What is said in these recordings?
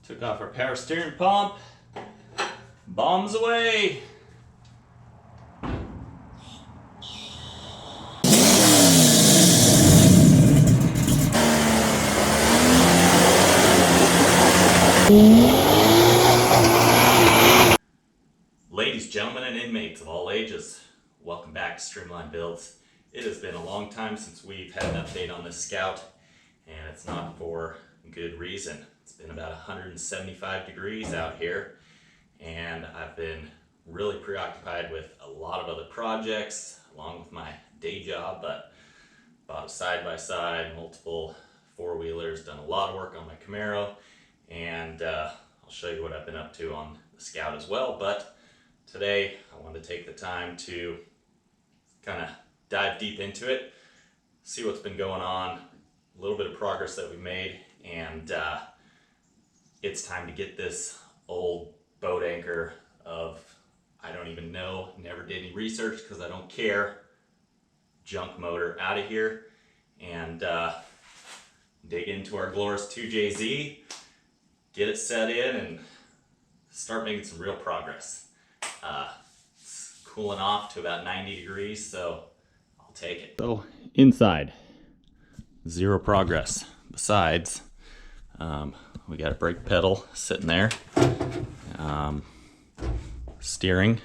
Took off our power steering pump. Bombs away. Ladies, gentlemen, and inmates of all ages, welcome back to Streamline Builds. It has been a long time since we've had an update on this Scout, and it's not for good reason. It's been about 175 degrees out here, and I've been really preoccupied with a lot of other projects along with my day job, but bought a side-by-side, multiple four-wheelers, done a lot of work on my Camaro, and I'll show you what I've been up to on the Scout as well. But today I wanted to take the time to kind of dive deep into it, see what's been going on, a little bit of progress that we've made, and it's time to get this old boat anchor of, I don't even know, never did any research because I don't care, junk motor out of here, and dig into our Glorious 2JZ, get it set in, and start making some real progress. It's cooling off to about 90 degrees, so I'll take it. So inside, zero progress. Besides, we got a brake pedal sitting there, steering,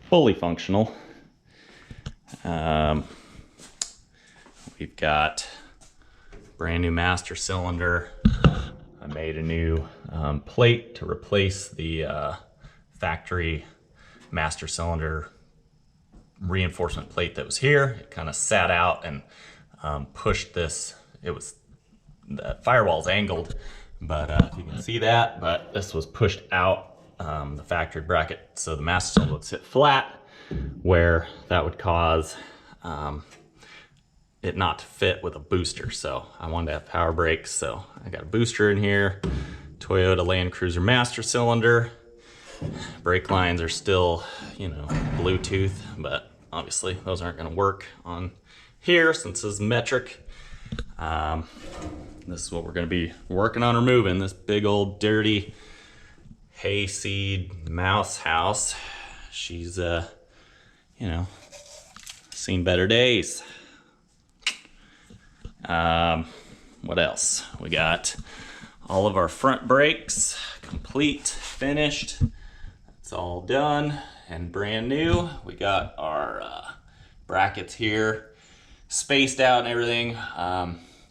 fully functional. We've got brand new master cylinder. I made a new plate to replace the factory master cylinder reinforcement plate that was here. It kind of sat out and pushed this. It was, the firewall's angled, but if you can see that, but this was pushed out the factory bracket, so the master cylinder would sit flat, where that would cause it not to fit with a booster. So I wanted to have power brakes, so I got a booster in here, Toyota Land Cruiser master cylinder. Brake lines are still, you know, Bluetooth, but obviously those aren't going to work on here since this is metric. This is what we're going to be working on removing, this big old dirty hayseed mouse house. She's you know, seen better days. What else? We got all of our front brakes complete, finished. It's all done and brand new. We got our brackets here spaced out and everything,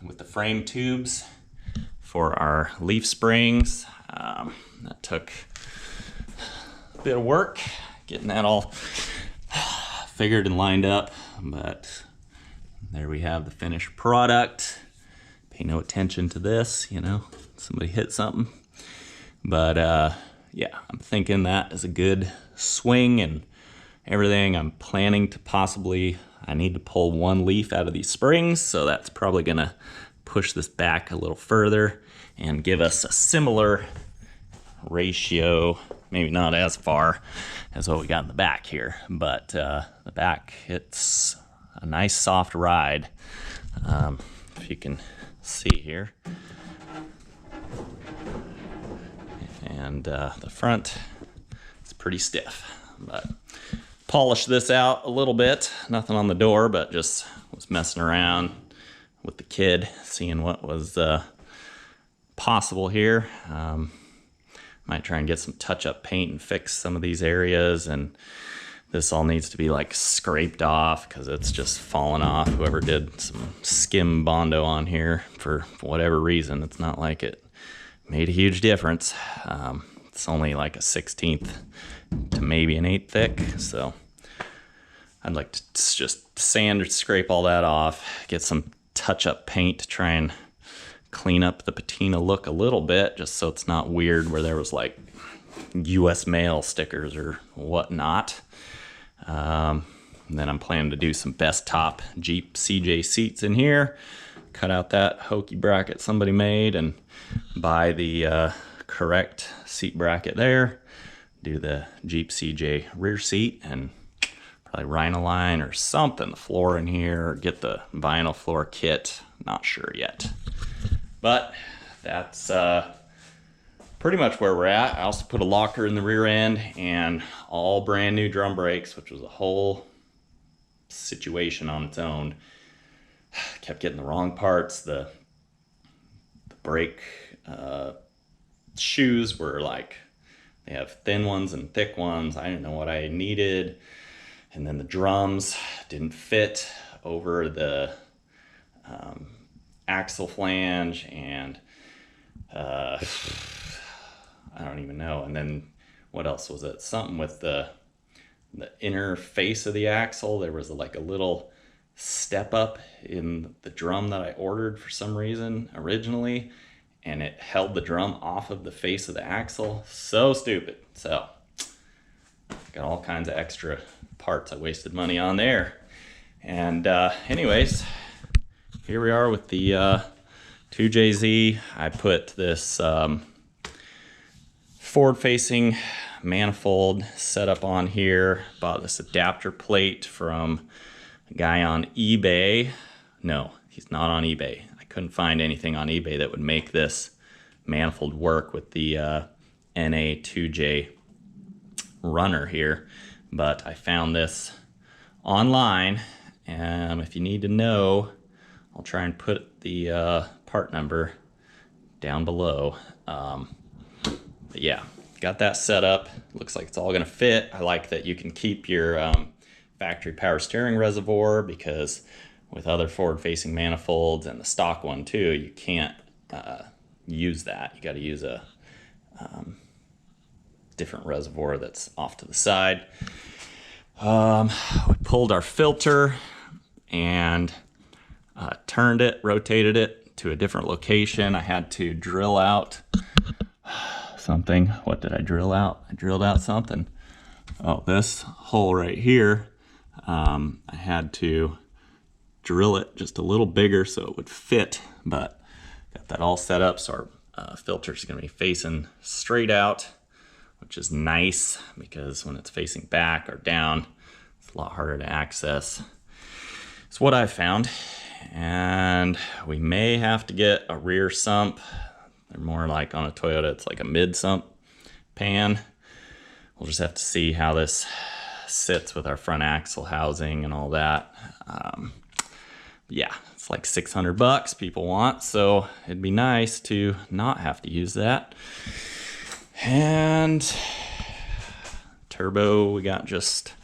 with the frame tubes for our leaf springs. That took a bit of work getting that all figured and lined up, but there we have the finished product. Pay no attention to this, you know, somebody hit something. But yeah, I'm thinking that is a good swing and everything. I'm planning to possibly, I need to pull one leaf out of these springs, so that's probably gonna push this back a little further and give us a similar ratio, maybe not as far as what we got in the back here, but the back, it's a nice soft ride. If you can see here. And the front, it's pretty stiff, but polished this out a little bit. Nothing on the door, but just was messing around with the kid, seeing what was possible here. Might try and get some touch-up paint and fix some of these areas, and this all needs to be like scraped off because it's just fallen off. Whoever did some skim Bondo on here for whatever reason, it's not like it made a huge difference. It's only like a 1/16 to maybe an 1/8 thick, so I'd like to just sand or scrape all that off, get some touch-up paint to try and clean up the patina look a little bit, just so it's not weird where there was like US mail stickers or whatnot. Then I'm planning to do some best top Jeep CJ seats in here, cut out that hokey bracket somebody made and buy the correct seat bracket there, do the Jeep CJ rear seat, and probably Rhinoline or something, the floor in here, or get the vinyl floor kit. Not sure yet. But that's pretty much where we're at. I also put a locker in the rear end and all brand new drum brakes, which was a whole situation on its own. Kept getting the wrong parts. The brake shoes were like, they have thin ones and thick ones. I didn't know what I needed. And then the drums didn't fit over the axle flange, and I don't even know. And then what else was it? Something with the inner face of the axle. There was like a little step up in the drum that I ordered for some reason originally, and it held the drum off of the face of the axle. So stupid. So got all kinds of extra parts I wasted money on there. And anyways, here we are with the 2JZ. I put this forward-facing manifold setup on here. Bought this adapter plate from a guy on eBay. No, he's not on eBay. I couldn't find anything on eBay that would make this manifold work with the NA2J runner here, but I found this online, and if you need to know, I'll try and put the part number down below. But yeah, got that set up. Looks like it's all gonna fit. I like that you can keep your factory power steering reservoir, because with other forward-facing manifolds and the stock one too, you can't use that. You got to use a different reservoir that's off to the side. We pulled our filter and turned it, rotated it to a different location. I had to drill out something. What did I drill out? I drilled out something. Oh, this hole right here. I had to drill it just a little bigger so it would fit, but got that all set up. So our filter is going to be facing straight out, which is nice, because when it's facing back or down, it's a lot harder to access. It's what I found. And we may have to get a rear sump. They're more like, on a Toyota, it's like a mid sump pan. We'll just have to see how this sits with our front axle housing and all that. Yeah, it's like $600 people want, so it'd be nice to not have to use that. And turbo, we got just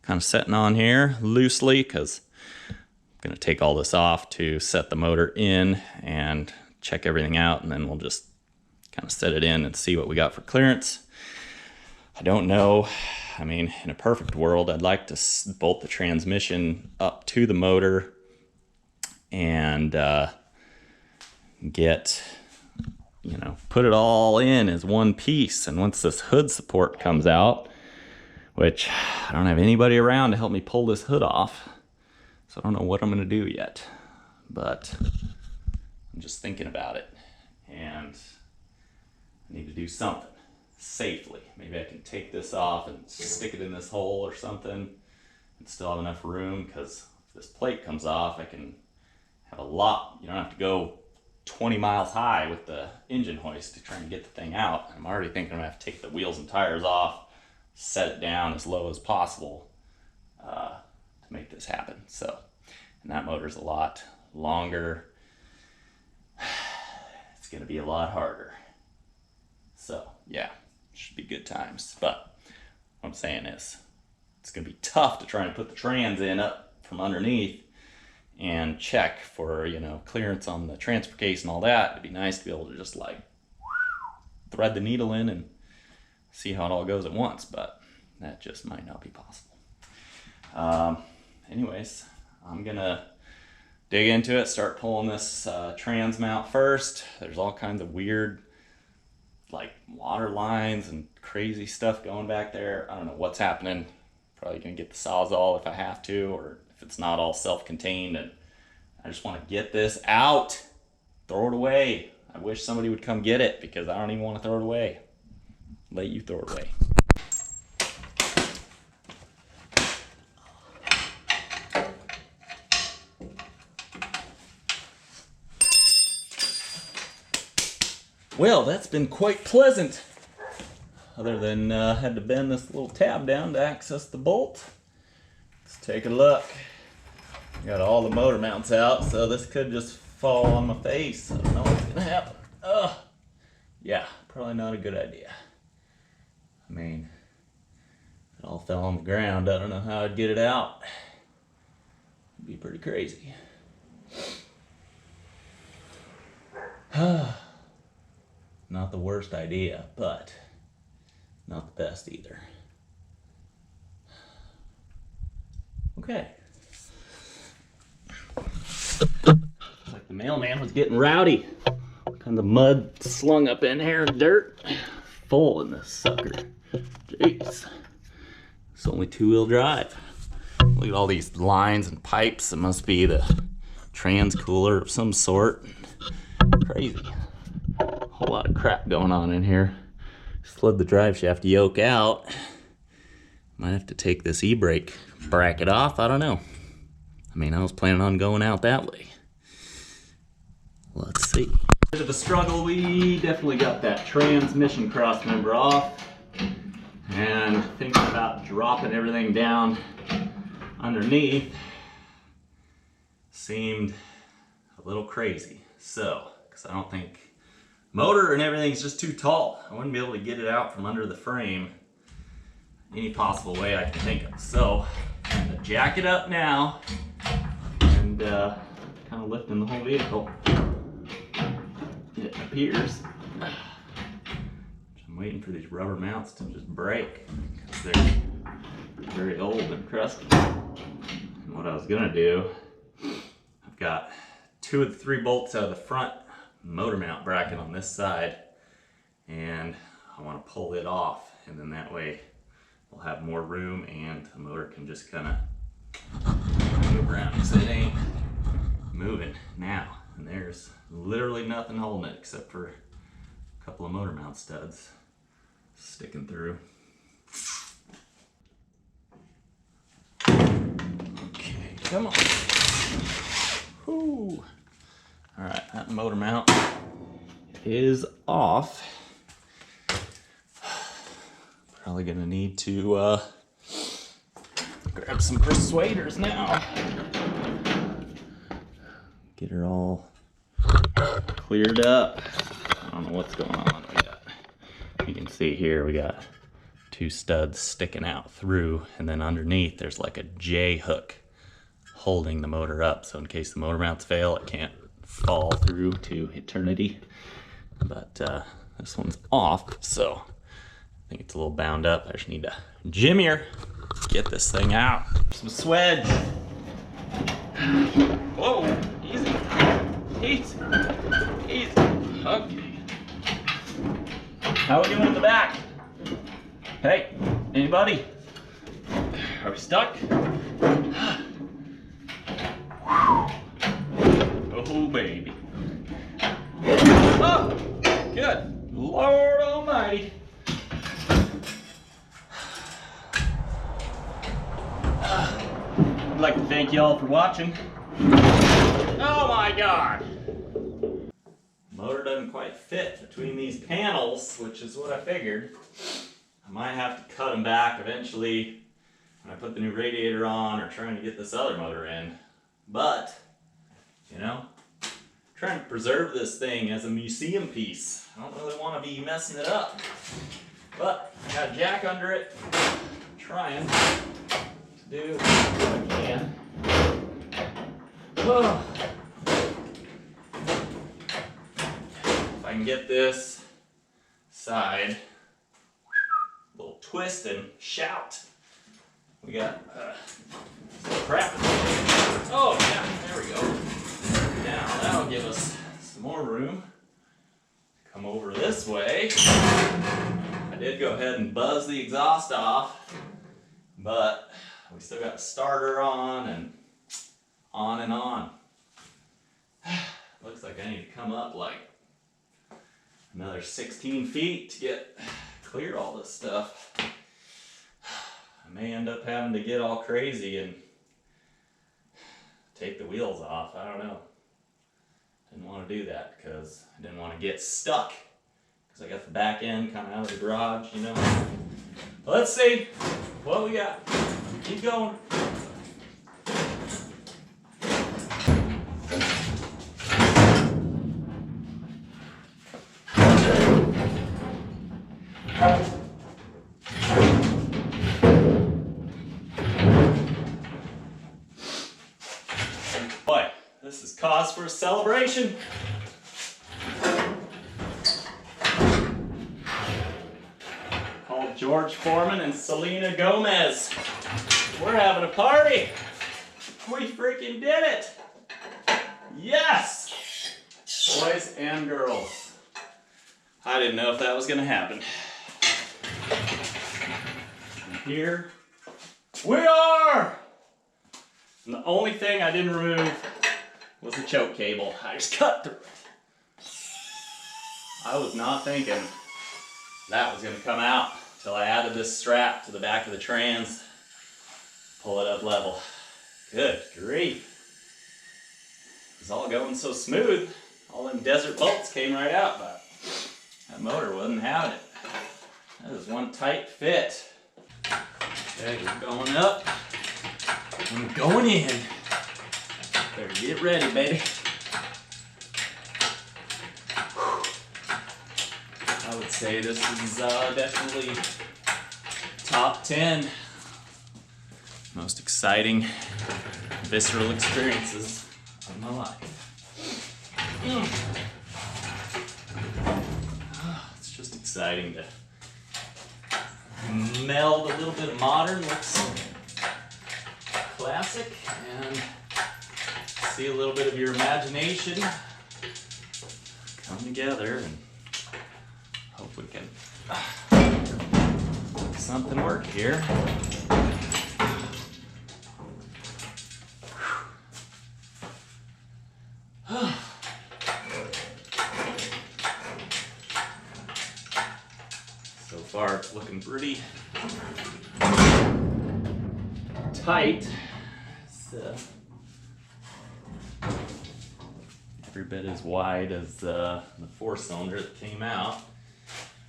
kind of setting on here loosely, because I'm gonna take all this off to set the motor in and check everything out, and then we'll just kind of set it in and see what we got for clearance. I don't know. I mean, in a perfect world, I'd like to bolt the transmission up to the motor and get, you know, put it all in as one piece. And once this hood support comes out, which I don't have anybody around to help me pull this hood off, so I don't know what I'm gonna do yet, but I'm just thinking about it, and I need to do something safely. Maybe I can take this off and stick it in this hole or something and still have enough room, because if this plate comes off, I can have a lot. You don't have to go 20 miles high with the engine hoist to try and get the thing out. I'm already thinking I'm gonna have to take the wheels and tires off, set it down as low as possible to make this happen. So, and that motor's a lot longer. It's gonna be a lot harder. So yeah, should be good times. But what I'm saying is, it's gonna be tough to try and put the trans in up from underneath and check for, you know, clearance on the transfer case and all that. It'd be nice to be able to just like thread the needle in and see how it all goes at once, but that just might not be possible. Anyways, I'm gonna dig into it, start pulling this trans mount first. There's all kinds of weird, like, water lines and crazy stuff going back there. I don't know what's happening. Probably gonna get the Sawzall if I have to, or if it's not all self-contained, and I just want to get this out, throw it away. I wish somebody would come get it, because I don't even want to throw it away. Let you throw it away. Well, that's been quite pleasant. Other than had to bend this little tab down to access the bolt. Let's take a look. Got all the motor mounts out, so this could just fall on my face. I don't know what's gonna happen. Ugh. Yeah, probably not a good idea. I mean, it all fell on the ground. I don't know how I'd get it out. It'd be pretty crazy. Not the worst idea, but not the best either. Okay. Like the mailman was getting rowdy. Kind of mud slung up in here and dirt. Full in this sucker. Jeez. It's only 2-wheel drive. Look at all these lines and pipes. It must be the trans cooler of some sort. Crazy. A whole lot of crap going on in here. Slid the drive shaft yoke out. Might have to take this e-brake bracket off. I don't know. I mean, I was planning on going out that way. Let's see. Bit of a struggle. We definitely got that transmission cross member off. And thinking about dropping everything down underneath seemed a little crazy. So, because I don't think motor and everything's just too tall. I wouldn't be able to get it out from under the frame any possible way I can think of. So, I'm going to jack it up now and kind of lifting the whole vehicle. It appears. I'm waiting for these rubber mounts to just break because they're very old and crusty. And what I was going to do, I've got 2 of the 3 bolts out of the front motor mount bracket on this side, and I want to pull it off, and then that way we'll have more room and the motor can just kind of move around because it ain't moving now. And there's literally nothing holding it except for a couple of motor mount studs sticking through. Okay, come on. Whew. All right, that motor mount is off. Probably gonna need to grab some persuaders now. Get her all cleared up. I don't know what's going on. You can see here we got 2 studs sticking out through, and then underneath there's like a J hook holding the motor up, so in case the motor mounts fail it can't fall through to eternity. But this one's off, so I think it's a little bound up. I just need to jimmy her, get this thing out. Some swedge. Whoa, easy, easy, easy. Okay. How are we doing in the back? Hey, anybody? Are we stuck? Oh, baby. Oh, good. Lord Almighty. I'd like to thank y'all for watching. Oh my God. Motor doesn't quite fit between these panels, which is what I figured. I might have to cut them back eventually when I put the new radiator on or trying to get this other motor in. But, you know, I'm trying to preserve this thing as a museum piece. I don't really want to be messing it up. But I got a jack under it. I'm trying to do what I can. Oh. If I can get this side a little twist and shout. We got some crap. Oh yeah, there we go. Now that'll give us some more room. Come over this way. I did go ahead and buzz the exhaust off, but we still got the starter on and on and on. Looks like I need to come up like another 16 feet to get clear all this stuff. I may end up having to get all crazy and take the wheels off. I don't know. Didn't want to do that because I didn't want to get stuck because I got the back end kind of out of the garage, you know. But let's see what we got. Keep going. Boy, this is cause for a celebration. Called George Foreman and Selena Gomez. We're having a party. We freaking did it. Yes! Boys and girls. I didn't know if that was gonna happen. And here we are! And the only thing I didn't remove was the choke cable. I just cut through it. I was not thinking that was gonna come out until I added this strap to the back of the trans. Pull it up level. Good grief. It was all going so smooth. All them desert bolts came right out, but that motor wasn't having it. That was one tight fit. Okay, we're going up. I'm going in. Better get ready, baby. I would say this is definitely top 10 most exciting visceral experiences of my life. It's just exciting to meld a little bit of modern with some classic and see a little bit of your imagination come together and hope we can make something work here. So far it's looking pretty tight. It's every bit as wide as the 4-cylinder that came out.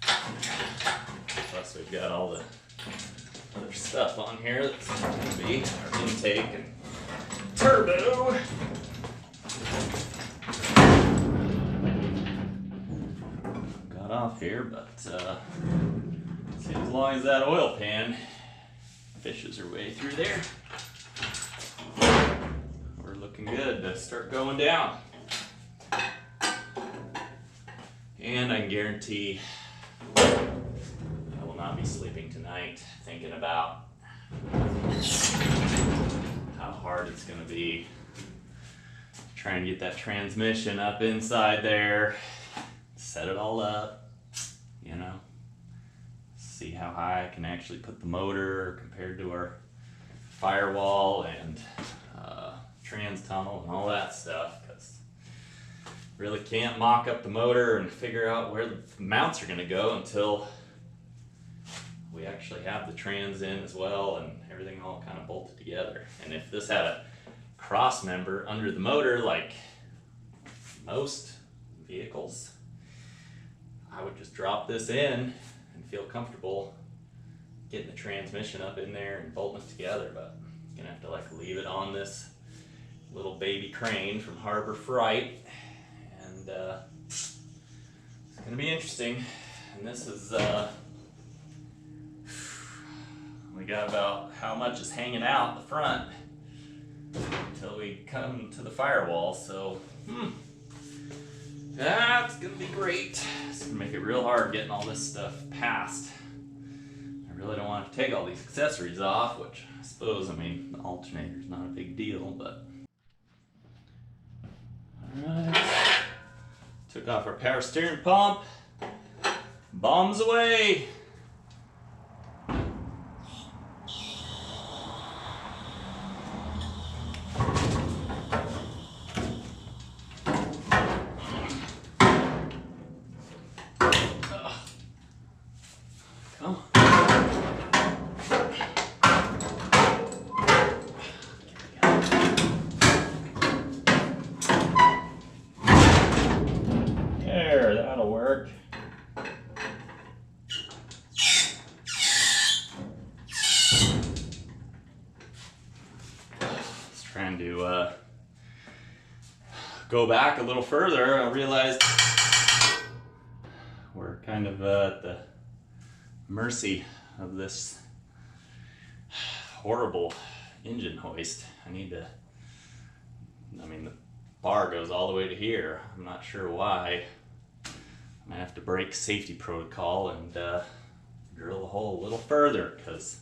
Plus we've got all the other stuff on here that's going to be our intake and turbo. Got off here, but see, as long as that oil pan fishes her way through there, we're looking good to start going down. And I can guarantee I will not be sleeping tonight thinking about how hard it's going to be to try and get that transmission up inside there, set it all up, you know, see how high I can actually put the motor compared to our firewall and trans tunnel and all that stuff, because really can't mock up the motor and figure out where the mounts are going to go until we actually have the trans in as well and everything all kind of bolted together. And if this had a cross member under the motor like most vehicles, I would just drop this in and feel comfortable getting the transmission up in there and bolting it together. But I'm gonna have to like leave it on this little baby crane from Harbor Freight, and it's gonna be interesting. And this is we got about how much is hanging out the front until we come to the firewall. So that's gonna be great. It's gonna make it real hard getting all this stuff past. I really don't want to take all these accessories off, which I suppose, I mean, the alternator's not a big deal, but. Alright. Took off our power steering pump. Bombs away. There, that'll work. go back a little further, I realized we're kind of at the mercy of this horrible engine hoist. I mean, the bar goes all the way to here. I'm not sure why. I'm gonna have to break safety protocol and drill the hole a little further, because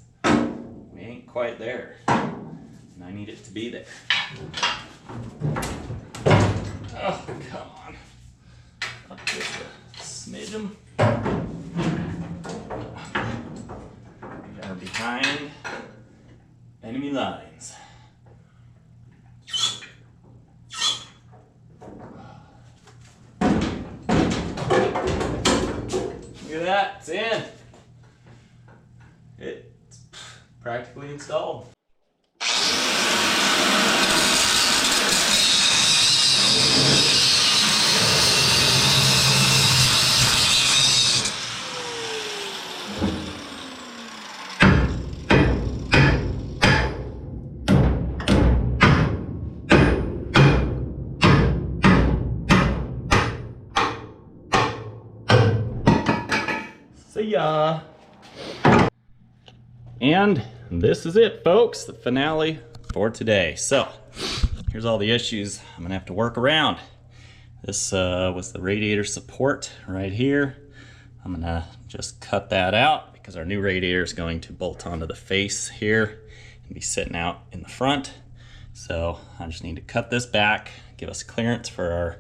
we ain't quite there. And I need it to be there. Oh, come on. Up just a smidge. We are behind enemy lines. Look at that, it's in. It's practically installed. See ya. And this is it, folks, the finale for today. So here's all the issues I'm gonna have to work around. This was the radiator support right here. I'm gonna just cut that out because our new radiator is going to bolt onto the face here and be sitting out in the front. So I just need to cut this back, give us clearance for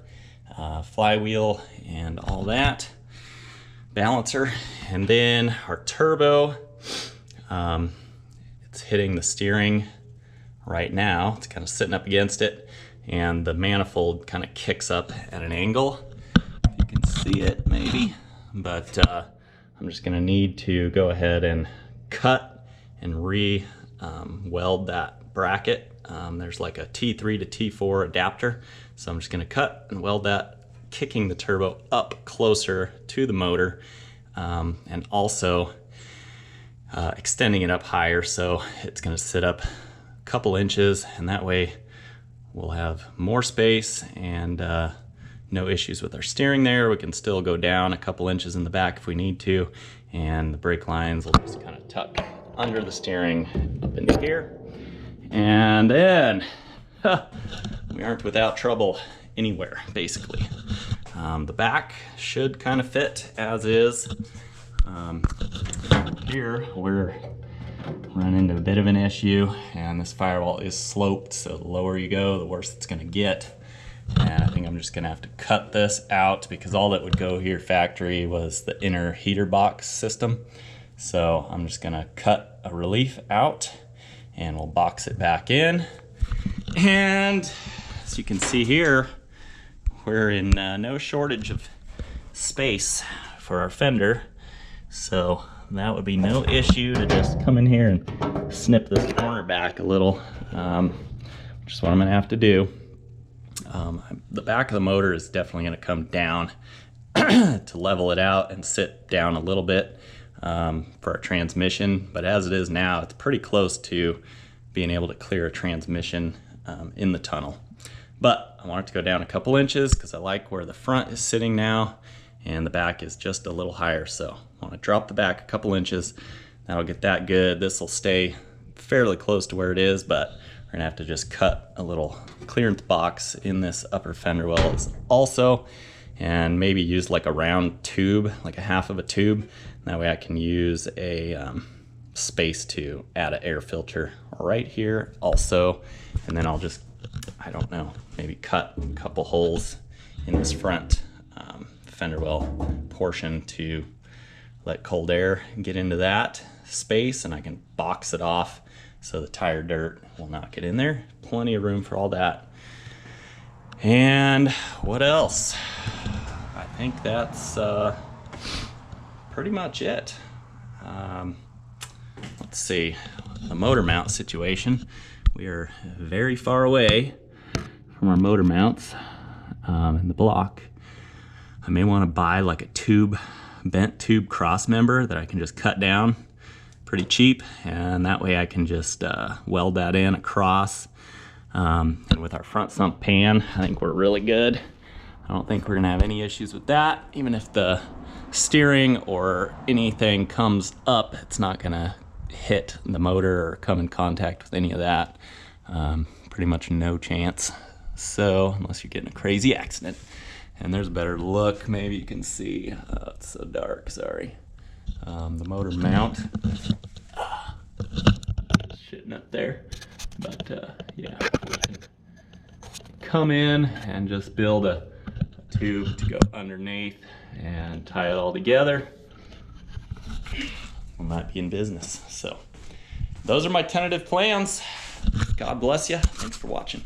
our flywheel and all that. Balancer, and then our turbo, it's hitting the steering right now. It's kind of sitting up against it, and the manifold kind of kicks up at an angle. You can see it maybe, but I'm just gonna need to go ahead and cut and weld that bracket. There's like a T3 to T4 adapter, so I'm just gonna cut and weld that, kicking the turbo up closer to the motor, and also extending it up higher, so it's going to sit up a couple inches, and that way we'll have more space and no issues with our steering there. We can still go down a couple inches in the back if we need to, and the brake lines will just kind of tuck under the steering up into here. And then we aren't without trouble anywhere, basically. The back should kind of fit as is. Here we're running into a bit of an issue, and this firewall is sloped, so the lower you go, the worse it's gonna get. And I think I'm just gonna have to cut this out, because all that would go here factory was the inner heater box system. So I'm just gonna cut a relief out and we'll box it back in. And as you can see here, we're in no shortage of space for our fender, so that would be no issue to just come in here and snip this corner back a little, which is what I'm gonna have to do. The back of the motor is definitely gonna come down to level it out and sit down a little bit for our transmission, but as it is now, it's pretty close to being able to clear a transmission in the tunnel. But I want it to go down a couple inches because I like where the front is sitting now, and the back is just a little higher. So I want to drop the back a couple inches. That'll get that good. This will stay fairly close to where it is, but we're gonna have to just cut a little clearance box in this upper fender wells also, and maybe use like a round tube, like a half of a tube. That way I can use a space to add an air filter right here also. And then I'll just, I don't know, maybe cut a couple holes in this front fender well portion to let cold air get into that space, and I can box it off so the tire dirt will not get in there. Plenty of room for all that. And what else? I think that's pretty much it. Let's see, the motor mount situation. We are very far away from our motor mounts in the block. I may want to buy like a bent tube cross member that I can just cut down pretty cheap, and that way I can just weld that in across And with our front sump pan, I think we're really good. I don't think we're gonna have any issues with that. Even if the steering or anything comes up, it's not gonna hit the motor or come in contact with any of that. Pretty much no chance. So unless you're getting a crazy accident. And there's a better look, maybe you can see. It's so dark, sorry. The motor mount, shitting up there. But yeah, we can come in and just build a tube to go underneath and tie it all together. We might be in business. So those are my tentative plans. God bless you. Thanks for watching.